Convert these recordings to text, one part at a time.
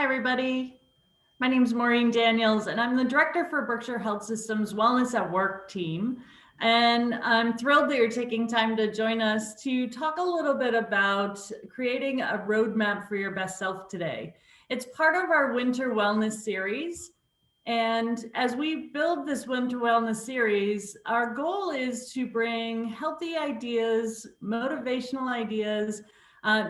Hi, everybody. My name is Maureen Daniels, and I'm the director for Berkshire Health Systems Wellness at Work team. And I'm thrilled that you're taking time to join us to talk a little bit about creating a roadmap for your best self today. It's part of our Winter Wellness series. And as we build this Winter Wellness series, our goal is to bring healthy ideas, motivational ideas,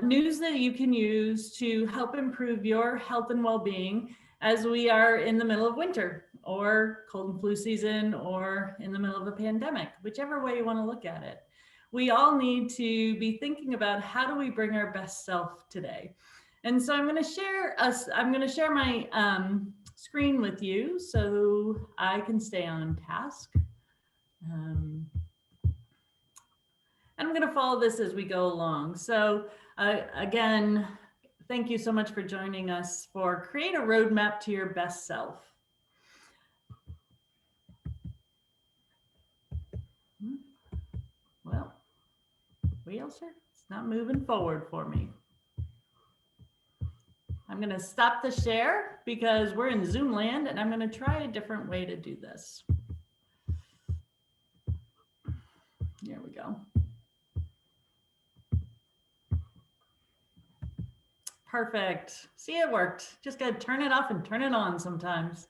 news that you can use to help improve your health and well-being as we are in the middle of winter or cold and flu season or in the middle of a pandemic, whichever way you want to look at it. We all need to be thinking about how do we bring our best self today. And so I'm going to share my screen with you so I can stay on task. And I'm going to follow this as we go along. So again, thank you so much for joining us for Create a Roadmap to Your Best Self. Well, wheelchair, it's not moving forward for me. I'm going to stop the share because we're in Zoom land and I'm going to try a different way to do this. There we go. Perfect. See, it worked. Just got to turn it off and turn it on sometimes.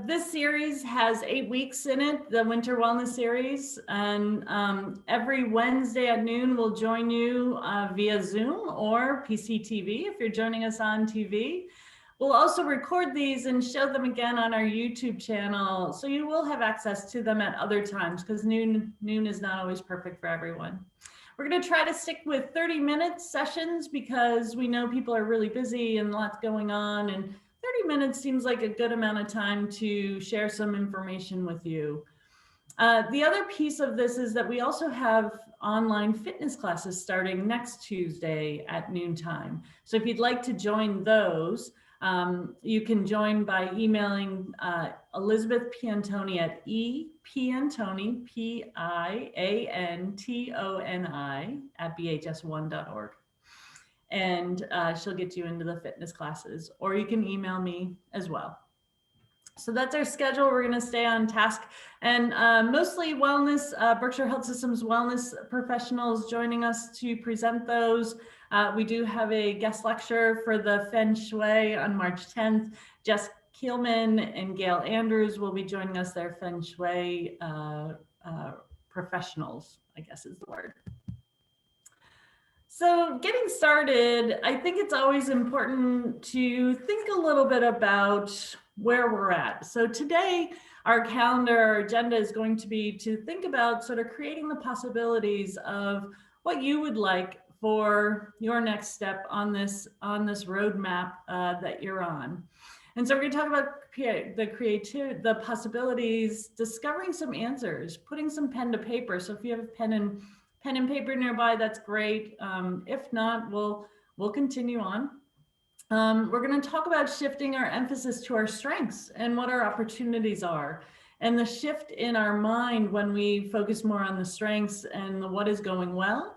This series has 8 weeks in it, the Winter Wellness Series. And every Wednesday at noon, we'll join you via Zoom or PCTV if you're joining us on TV. We'll also record these and show them again on our YouTube channel. So you will have access to them at other times because noon is not always perfect for everyone. We're going to try to stick with 30-minute sessions because we know people are really busy and lots going on, and 30 minutes seems like a good amount of time to share some information with you. The other piece of this is that we also have online fitness classes starting next Tuesday at noontime. So if you'd like to join those, you can join by emailing Elizabeth Piantoni at epiantoni, Piantoni at bhs1.org. And she'll get you into the fitness classes, or you can email me as well. So that's our schedule. We're going to stay on task, and mostly wellness, Berkshire Health Systems wellness professionals joining us to present those. We do have a guest lecture for the Feng Shui on March 10th. Jess Keelman and Gail Andrews will be joining us. They're Feng Shui professionals, I guess is the word. So getting started, I think it's always important to think a little bit about where we're at. So today, our calendar, our agenda is going to be to think about sort of creating the possibilities of what you would like for your next step on this roadmap that you're on. And so we're going to talk about the possibilities, discovering some answers, putting some pen to paper. So if you have a pen and paper nearby, that's great. If not, we'll continue on. We're going to talk about shifting our emphasis to our strengths and what our opportunities are, and the shift in our mind when we focus more on the strengths and what is going well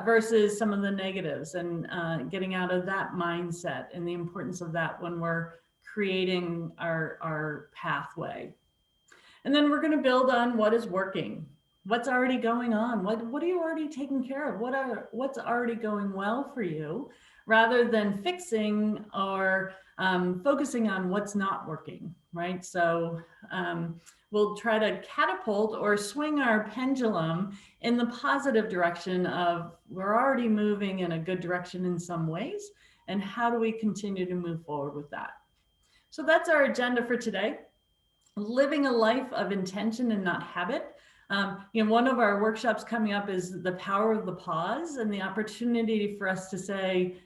versus some of the negatives, and getting out of that mindset and the importance of that when we're creating our pathway. And then we're going to build on what is working. What's already going on? What are you already taking care of? What's already going well for you, rather than fixing or focusing on what's not working, right? So we'll try to catapult or swing our pendulum in the positive direction of we're already moving in a good direction in some ways, and how do we continue to move forward with that? So that's our agenda for today. Living a life of intention and not habit. One of our workshops coming up is the power of the pause, and the opportunity for us to say,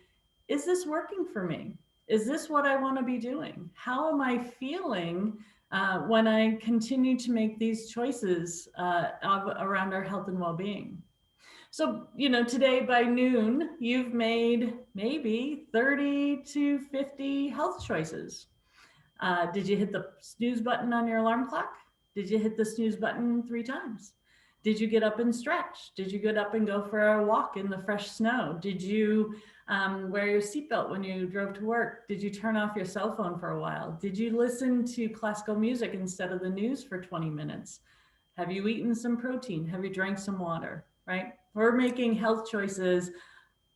is this working for me? Is this what I want to be doing? How am I feeling when I continue to make these choices around our health and well-being? So, today by noon, you've made maybe 30 to 50 health choices. Did you hit the snooze button on your alarm clock? Did you hit the snooze button 3 times? Did you get up and stretch? Did you get up and go for a walk in the fresh snow? Did you wear your seatbelt when you drove to work? Did you turn off your cell phone for a while? Did you listen to classical music instead of the news for 20 minutes? Have you eaten some protein? Have you drank some water, right? We're making health choices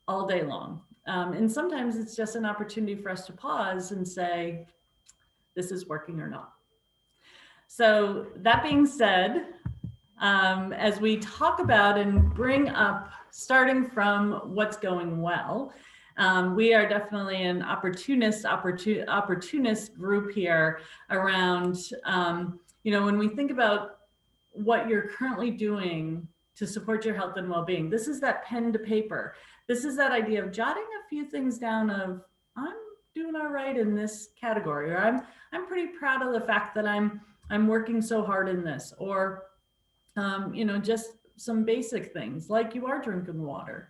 all day long. And sometimes it's just an opportunity for us to pause and say, this is working or not. So that being said, as we talk about and bring up, starting from what's going well, we are definitely an opportunist group here around, when we think about what you're currently doing to support your health and well-being. This is that pen to paper. This is that idea of jotting a few things down of, I'm doing all right in this category, or I'm pretty proud of the fact that I'm working so hard in this, or just some basic things like you are drinking water.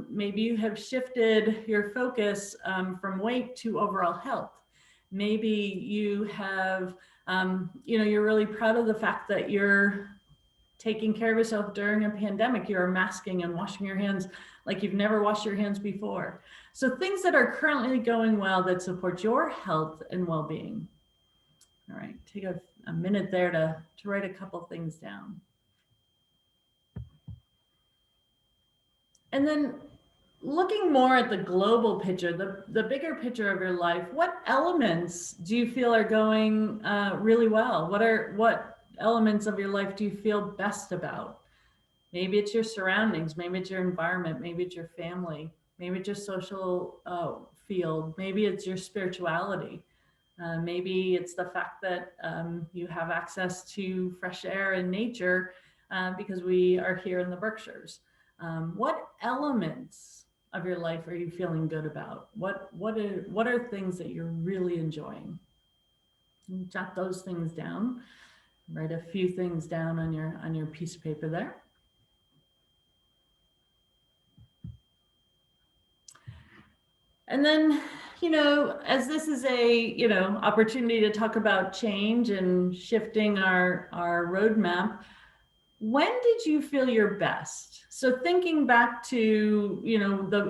Maybe you have shifted your focus from weight to overall health. Maybe you have, you're really proud of the fact that you're taking care of yourself during a pandemic. You're masking and washing your hands like you've never washed your hands before. So things that are currently going well that support your health and well-being. All right, take a minute there to write a couple things down. And then looking more at the global picture, the bigger picture of your life, what elements do you feel are going really well? What elements of your life do you feel best about? Maybe it's your surroundings, maybe it's your environment, maybe it's your family, maybe it's your social field, maybe it's your spirituality. Maybe it's the fact that you have access to fresh air and nature because we are here in the Berkshires. What elements of your life are you feeling good about? What are things that you're really enjoying? Jot those things down. Write a few things down on your piece of paper there. And then, as this is a, opportunity to talk about change and shifting our roadmap, when did you feel your best? So thinking back to,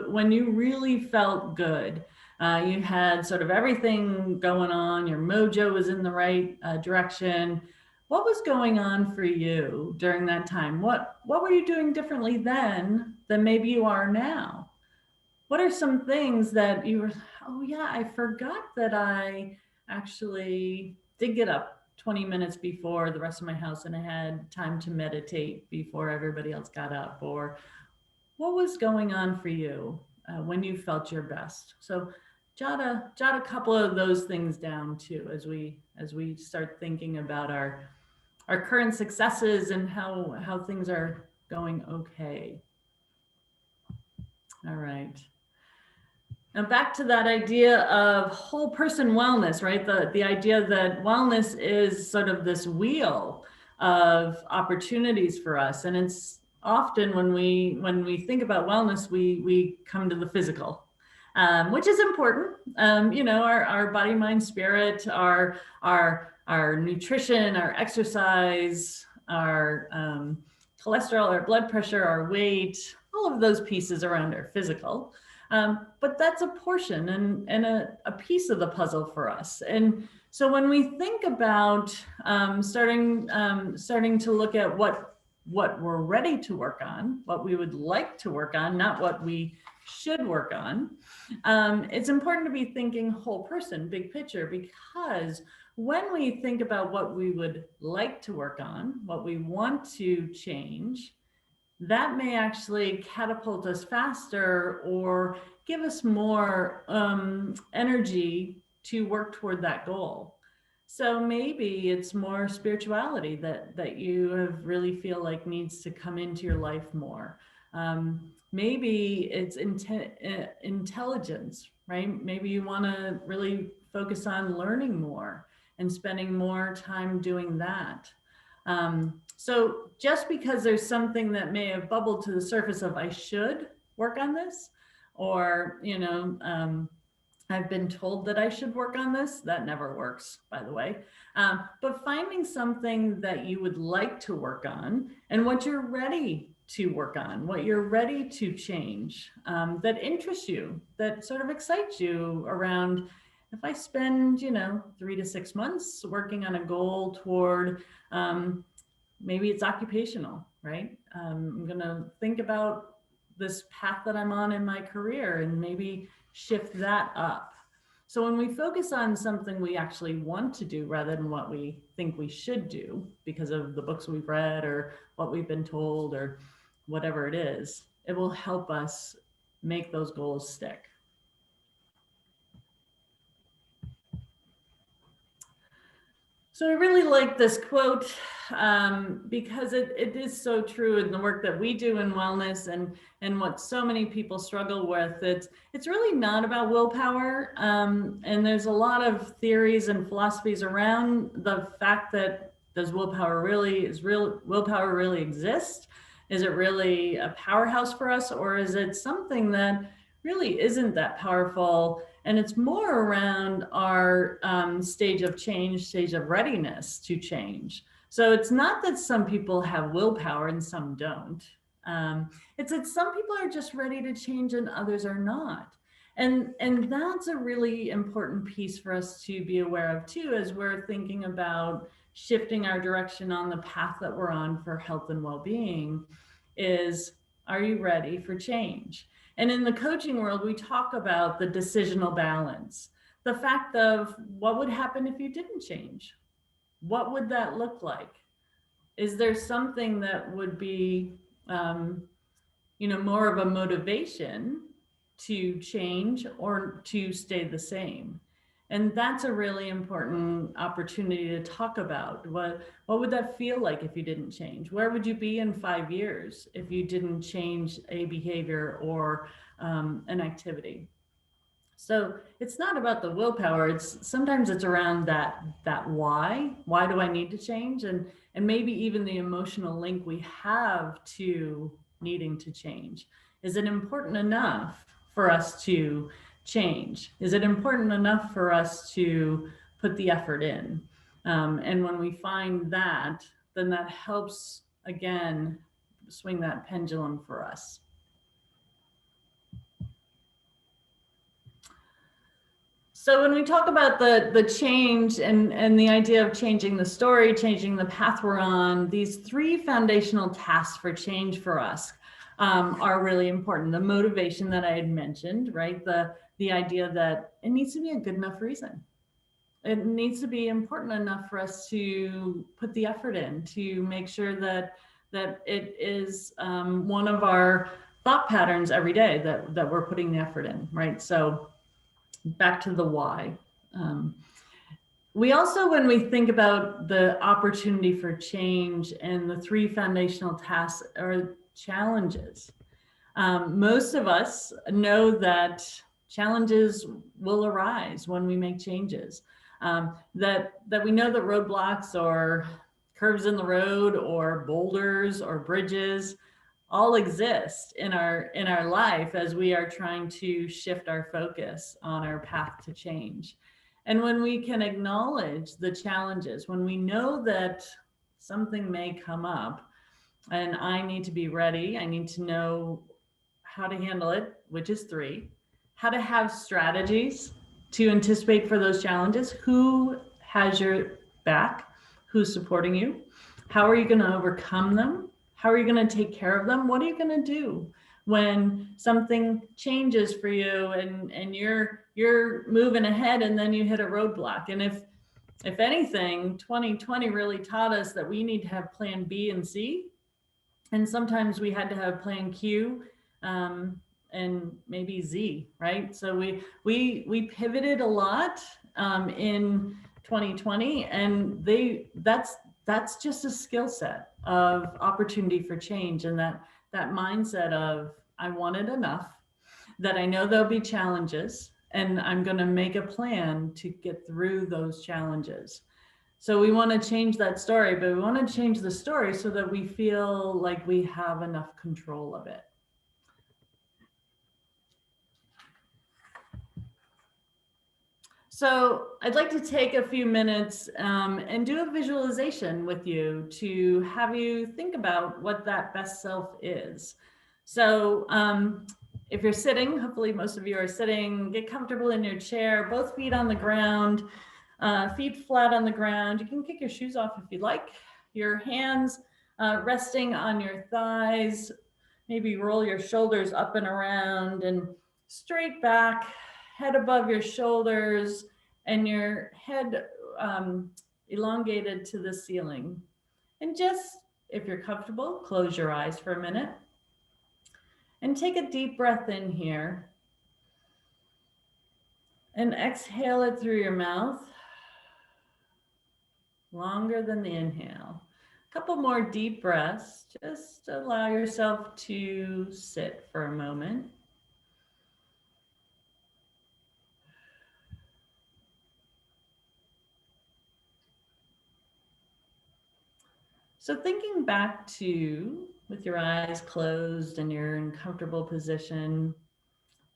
when you really felt good, you had sort of everything going on, your mojo was in the right direction. What was going on for you during that time? What were you doing differently then than maybe you are now? What are some things that you were, oh yeah, I forgot that I actually did get up 20 minutes before the rest of my house and I had time to meditate before everybody else got up? Or what was going on for you when you felt your best? So jot a couple of those things down too, as we start thinking about our current successes and how things are going okay. All right. Now back to that idea of whole person wellness, right? The idea that wellness is sort of this wheel of opportunities for us. And it's often when we think about wellness, we come to the physical, which is important. Our body, mind, spirit, our nutrition, our exercise, our cholesterol, our blood pressure, our weight, all of those pieces around our physical. But that's a portion and a piece of the puzzle for us. And so when we think about starting to look at what we're ready to work on, what we would like to work on, not what we should work on, it's important to be thinking whole person, big picture, because when we think about what we would like to work on, what we want to change, that may actually catapult us faster or give us more energy to work toward that goal. So maybe it's more spirituality that you have really feel like needs to come into your life more. Maybe it's intelligence, right? Maybe you want to really focus on learning more and spending more time doing that. So just because there's something that may have bubbled to the surface of I should work on this, or I've been told that I should work on this. That never works, by the way. But finding something that you would like to work on and what you're ready to work on, what you're ready to change, that interests you, that sort of excites you around. If I spend, 3 to 6 months working on a goal toward, maybe it's occupational, right? I'm going to think about this path that I'm on in my career and maybe shift that up. So when we focus on something we actually want to do rather than what we think we should do because of the books we've read or what we've been told or whatever it is, it will help us make those goals stick. So I really like this quote because it is so true in the work that we do in wellness and what so many people struggle with. It's really not about willpower. And there's a lot of theories and philosophies around the fact that willpower really exist? Is it really a powerhouse for us, or is it something that really isn't that powerful? And it's more around our stage of change, stage of readiness to change. So it's not that some people have willpower and some don't. It's that some people are just ready to change and others are not. And that's a really important piece for us to be aware of too, as we're thinking about shifting our direction on the path that we're on for health and well-being is, are you ready for change? And in the coaching world, we talk about the decisional balance, the fact of what would happen if you didn't change? What would that look like? Is there something that would be, more of a motivation to change or to stay the same? And that's a really important opportunity to talk about. What would that feel like if you didn't change? Where would you be in 5 years if you didn't change a behavior or an activity? So it's not about the willpower. Sometimes it's around that why. Why do I need to change? And maybe even the emotional link we have to needing to change. Is it important enough for us to change? Is it important enough for us to put the effort in? And when we find that, then that helps, again, swing that pendulum for us. So when we talk about the change and the idea of changing the story, changing the path we're on, these 3 foundational tasks for change for us are really important. The motivation that I had mentioned, right? The idea that it needs to be a good enough reason. It needs to be important enough for us to put the effort in, to make sure that it is one of our thought patterns every day that we're putting the effort in, right? So back to the why. We also, when we think about the opportunity for change and the 3 foundational tasks or challenges, most of us know that challenges will arise when we make changes. That we know that roadblocks or curves in the road or boulders or bridges all exist in our life as we are trying to shift our focus on our path to change. And when we can acknowledge the challenges, when we know that something may come up and I need to be ready, I need to know how to handle it, which is 3, how to have strategies to anticipate for those challenges, who has your back, who's supporting you, how are you going to overcome them? How are you going to take care of them? What are you going to do when something changes for you and you're moving ahead and then you hit a roadblock? And if anything, 2020 really taught us that we need to have plan B and C. And sometimes we had to have plan Q and maybe Z, right? So we pivoted a lot in 2020, and that's just a skill set of opportunity for change, and that mindset of I want it enough that I know there'll be challenges and I'm going to make a plan to get through those challenges. So we want to change that story, but we want to change the story so that we feel like we have enough control of it. So I'd like to take a few minutes and do a visualization with you to have you think about what that best self is. So if you're sitting, hopefully most of you are sitting, get comfortable in your chair, both feet on the ground, feet flat on the ground. You can kick your shoes off if you'd like. Your hands resting on your thighs. Maybe roll your shoulders up and around and straight back, head above your shoulders, and your head elongated to the ceiling. And just, if you're comfortable, close your eyes for a minute and take a deep breath in here and exhale it through your mouth, longer than the inhale. A couple more deep breaths. Just allow yourself to sit for a moment. So thinking back to, with your eyes closed and you're in comfortable position,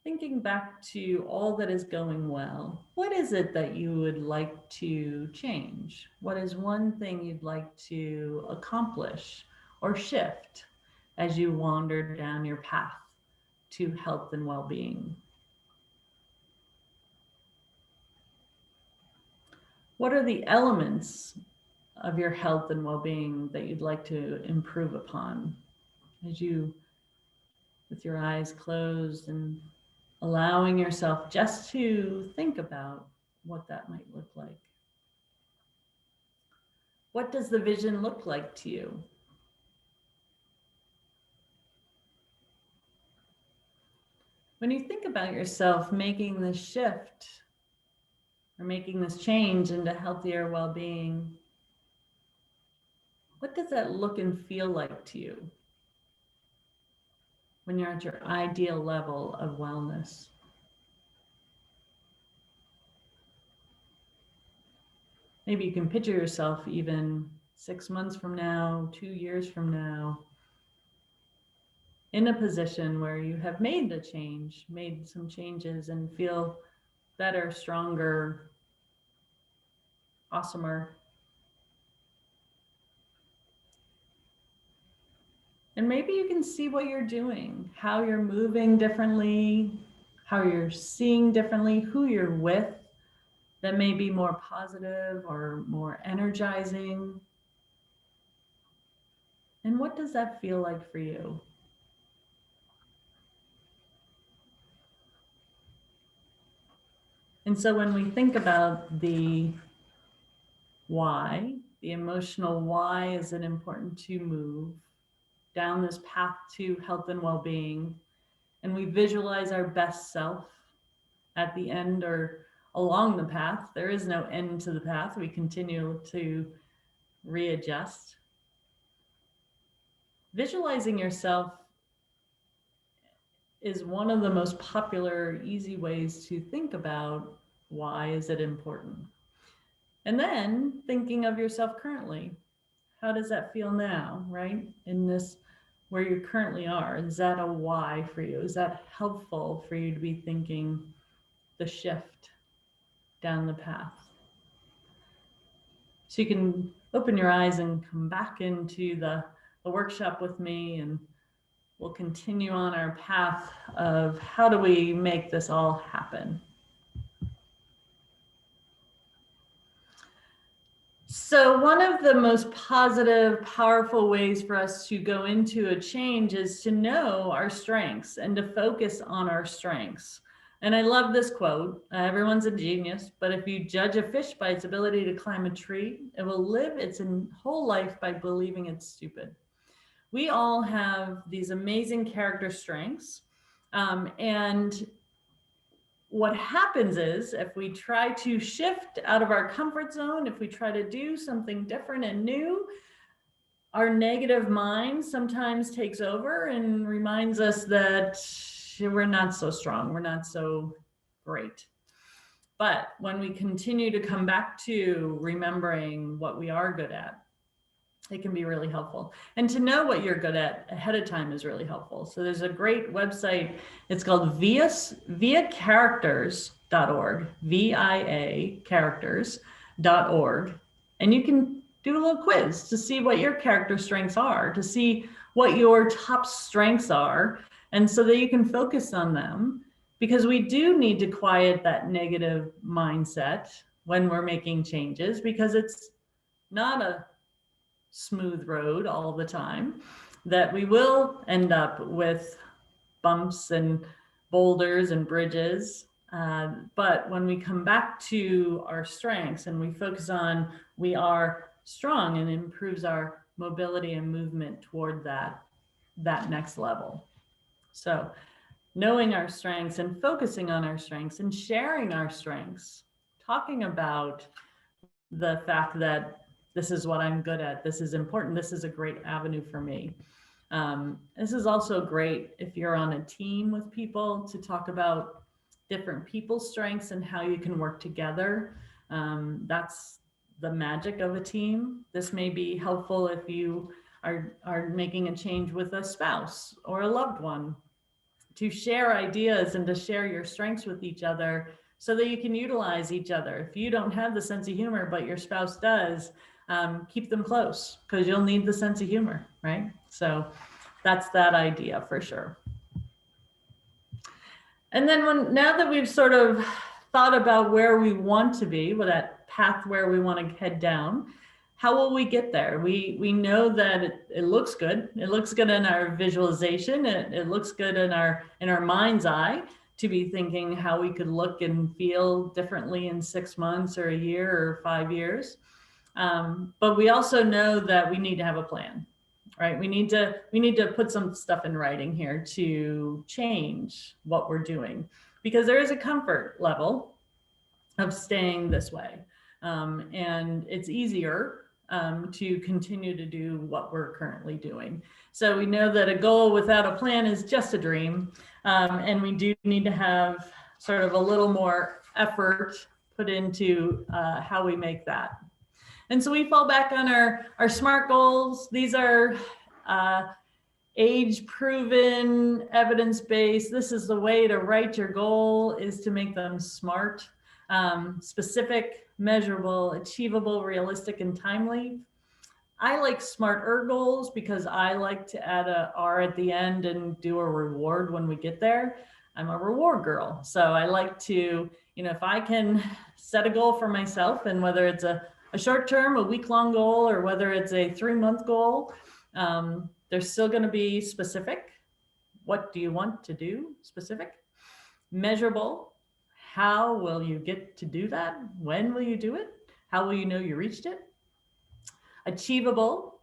thinking back to all that is going well, what is it that you would like to change? What is one thing you'd like to accomplish or shift as you wander down your path to health and well-being? What are the elements of your health and well-being that you'd like to improve upon as you, with your eyes closed and allowing yourself just to think about what that might look like? What does the vision look like to you? When you think about yourself making this shift or making this change into healthier well-being, what does that look and feel like to you when you're at your ideal level of wellness? Maybe you can picture yourself even 6 months from now, 2 years from now, in a position where you have made a change, made some changes and feel better, stronger, awesomer. And maybe you can see what you're doing, how you're moving differently, how you're seeing differently, who you're with that may be more positive or more energizing. And what does that feel like for you? And so when we think about the why, the emotional why is it important to move down this path to health and well-being, and we visualize our best self at the end or along the path. There is no end to the path. We continue to readjust. Visualizing yourself is one of the most popular, easy ways to think about why is it important. And then thinking of yourself currently. How does that feel now, right? In this, where you currently are, is that a why for you? Is that helpful for you to be thinking the shift down the path? So you can open your eyes and come back into the workshop with me, and we'll continue on our path of how do we make this all happen. So one of the most positive, powerful ways for us to go into a change is to know our strengths and to focus on our strengths. And I love this quote, everyone's a genius, but if you judge a fish by its ability to climb a tree, it will live its whole life by believing it's stupid. We all have these amazing character strengths. And what happens is if we try to shift out of our comfort zone, if we try to do something different and new, our negative mind sometimes takes over and reminds us that we're not so strong, we're not so great. But when we continue to come back to remembering what we are good at, it can be really helpful. And to know what you're good at ahead of time is really helpful. So there's a great website. It's called Via Characters. VIA.org, VIA characters.org. And you can do a little quiz to see what your character strengths are, to see what your top strengths are, and so that you can focus on them, because we do need to quiet that negative mindset when we're making changes, because it's not a smooth road all the time, that we will end up with bumps and boulders and bridges. But when we come back to our strengths and we focus on we are strong, and improves our mobility and movement toward that next level. So knowing our strengths and focusing on our strengths and sharing our strengths, talking about the fact that this is what I'm good at, this is important, this is a great avenue for me. This is also great if you're on a team with people, to talk about different people's strengths and how you can work together. That's the magic of a team. This may be helpful if you are making a change with a spouse or a loved one, to share ideas and to share your strengths with each other so that you can utilize each other. If you don't have the sense of humor, but your spouse does, keep them close, because you'll need the sense of humor, right? So that's that idea for sure. And then now that we've sort of thought about where we want to be, with that path where we want to head down, how will we get there? We know that it looks good. It looks good in our visualization. It looks good in our mind's eye, to be thinking how we could look and feel differently in 6 months or a year or 5 years. But we also know that we need to have a plan, right? We need to put some stuff in writing here to change what we're doing, because there is a comfort level of staying this way. And it's easier to continue to do what we're currently doing. So we know that a goal without a plan is just a dream. And we do need to have sort of a little more effort put into how we make that. And so we fall back on our SMART goals. These are age-proven, evidence-based. This is the way to write your goal, is to make them SMART, specific, measurable, achievable, realistic, and timely. I like smarter goals because I like to add a R at the end and do a reward when we get there. I'm a reward girl. So I like to, if I can set a goal for myself, and whether it's a short-term, a week-long goal, or whether it's a 3-month goal, they're still going to be specific. What do you want to do? Specific. Measurable. How will you get to do that? When will you do it? How will you know you reached it? Achievable.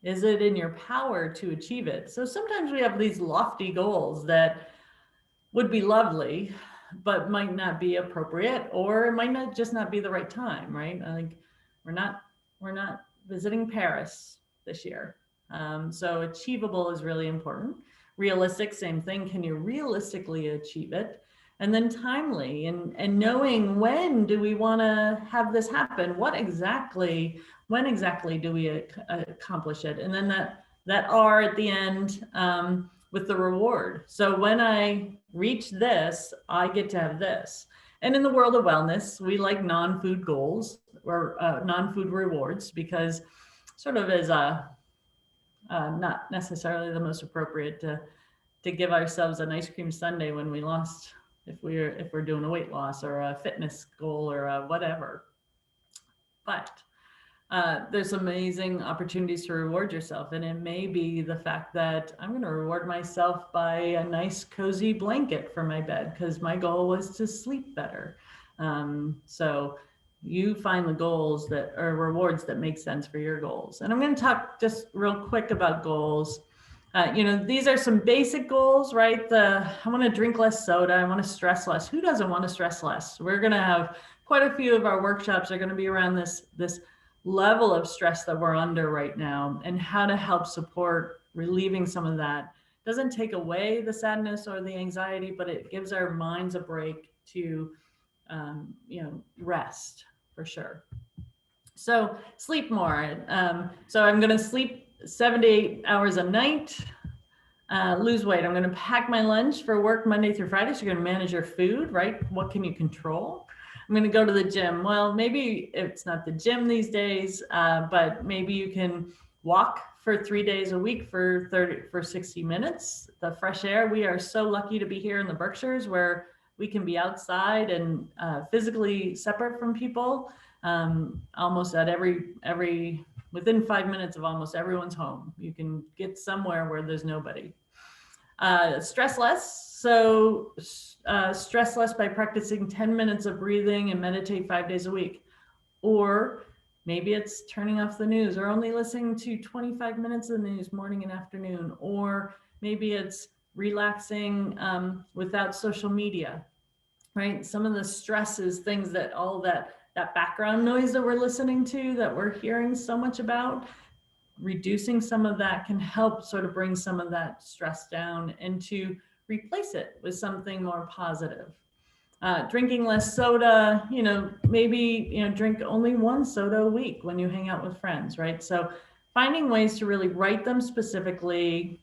Is it in your power to achieve it? So sometimes we have these lofty goals that would be lovely, but might not be appropriate, or it might not be the right time, right? I think we're not visiting Paris this year. So achievable is really important. Realistic, same thing. Can you realistically achieve it? And then timely, and knowing, when do we want to have this happen? When exactly do we accomplish it? And then that R at the end with the reward. So when I reach this, I get to have this. And in the world of wellness, we like non-food goals, or non-food rewards, because sort of is not necessarily the most appropriate to give ourselves an ice cream sundae when we lost, if we're doing a weight loss or a fitness goal or a whatever. But there's amazing opportunities to reward yourself. And it may be the fact that I'm going to reward myself by a nice cozy blanket for my bed, because my goal was to sleep better. So you find the goals that are rewards that make sense for your goals. And I'm going to talk just real quick about goals. These are some basic goals, right? I want to drink less soda. I want to stress less. Who doesn't want to stress less? We're going to have quite a few of our workshops are going to be around this level of stress that we're under right now, and how to help support relieving some of that. Doesn't take away the sadness or the anxiety, but it gives our minds a break to, rest for sure. So sleep more. So I'm going to sleep 7 to 8 hours a night. Lose weight. I'm going to pack my lunch for work Monday through Friday. So you're going to manage your food, right? What can you control? I'm going to go to the gym. Well, maybe it's not the gym these days, but maybe you can walk for 3 days a week for 60 minutes. The fresh air. We are so lucky to be here in the Berkshires where we can be outside and physically separate from people. Almost at within 5 minutes of almost everyone's home, you can get somewhere where there's nobody. Stress less. So stress less by practicing 10 minutes of breathing and meditate 5 days a week. Or maybe it's turning off the news or only listening to 25 minutes of the news morning and afternoon. Or maybe it's relaxing without social media, right? Some of the stresses, things that all that background noise that we're listening to, that we're hearing so much about, reducing some of that can help sort of bring some of that stress down and to replace it with something more positive. Drinking less soda, maybe, drink only one soda a week when you hang out with friends, right? So finding ways to really write them specifically,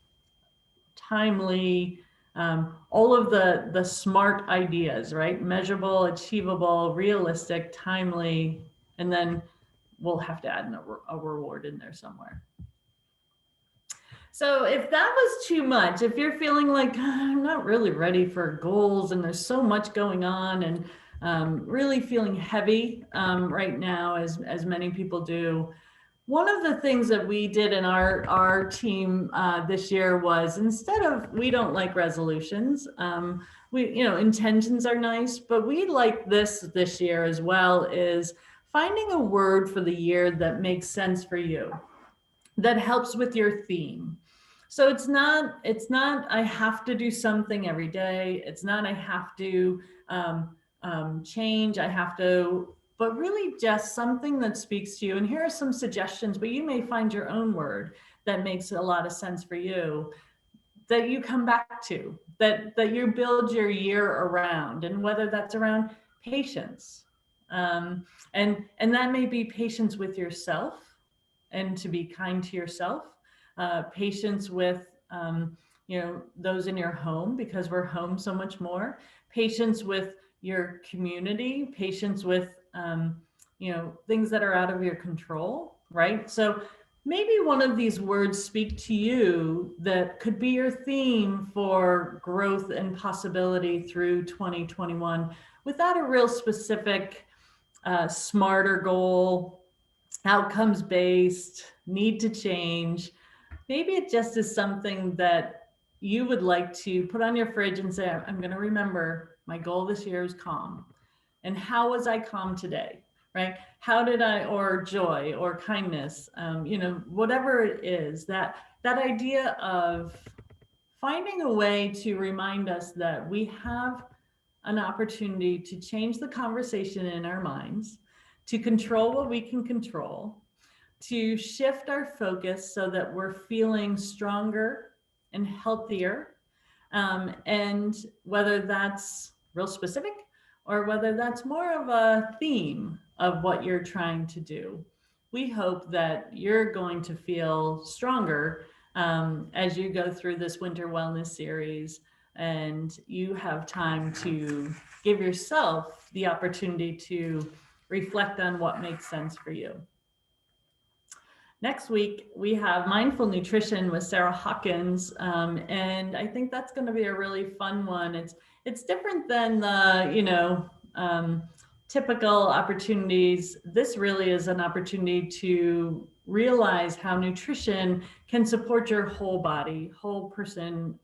timely, all of the smart ideas, right? Measurable, achievable, realistic, timely, and then we'll have to add a reward in there somewhere. So if that was too much, if you're feeling like I'm not really ready for goals and there's so much going on and really feeling heavy right now, as many people do, one of the things that we did in our team this year was, instead of, we don't like resolutions, intentions are nice, but we like this year as well, is finding a word for the year that makes sense for you, that helps with your theme. So it's not I have to do something every day. It's not I have to change. I have to, but really just something that speaks to you. And here are some suggestions, but you may find your own word that makes a lot of sense for you, that you come back to, that you build your year around, and whether that's around patience. And that may be patience with yourself, and to be kind to yourself, patience with those in your home, because we're home so much more, patience with your community, patience with things that are out of your control, right? So maybe one of these words speak to you that could be your theme for growth and possibility through 2021, without a real specific smarter goal, outcomes based, need to change. Maybe it just is something that you would like to put on your fridge and say, I'm going to remember my goal this year is calm. And how was I calm today, right? How did I, or joy or kindness, whatever it is, that idea of finding a way to remind us that we have an opportunity to change the conversation in our minds, to control what we can control, to shift our focus so that we're feeling stronger and healthier. And whether that's real specific or whether that's more of a theme of what you're trying to do, we hope that you're going to feel stronger as you go through this winter wellness series, and you have time to give yourself the opportunity to reflect on what makes sense for you. Next week, we have Mindful Nutrition with Sarah Hawkins, and I think that's going to be a really fun one. It's different than the typical opportunities. This really is an opportunity to realize how nutrition can support your whole body, whole person.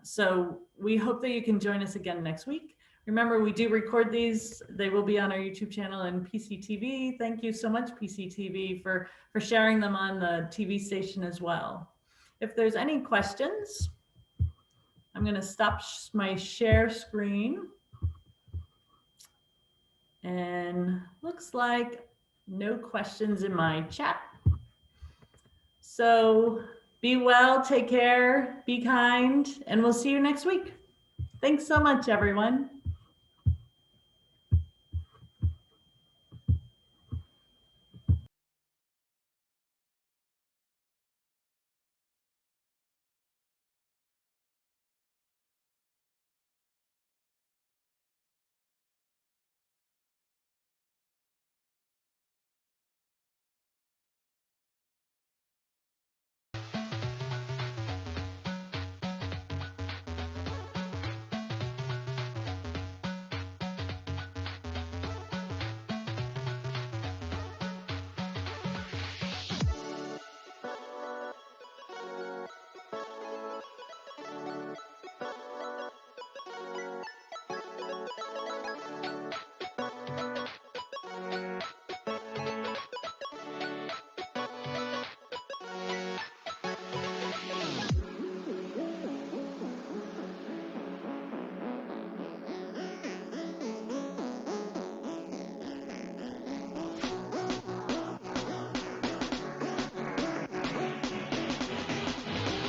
So we hope that you can join us again next week. Remember, we do record these. They will be on our YouTube channel and PCTV. Thank you so much, PCTV, for sharing them on the TV station as well. If there's any questions, I'm going to stop my share screen. And looks like no questions in my chat. So be well, take care, be kind, and we'll see you next week. Thanks so much, everyone.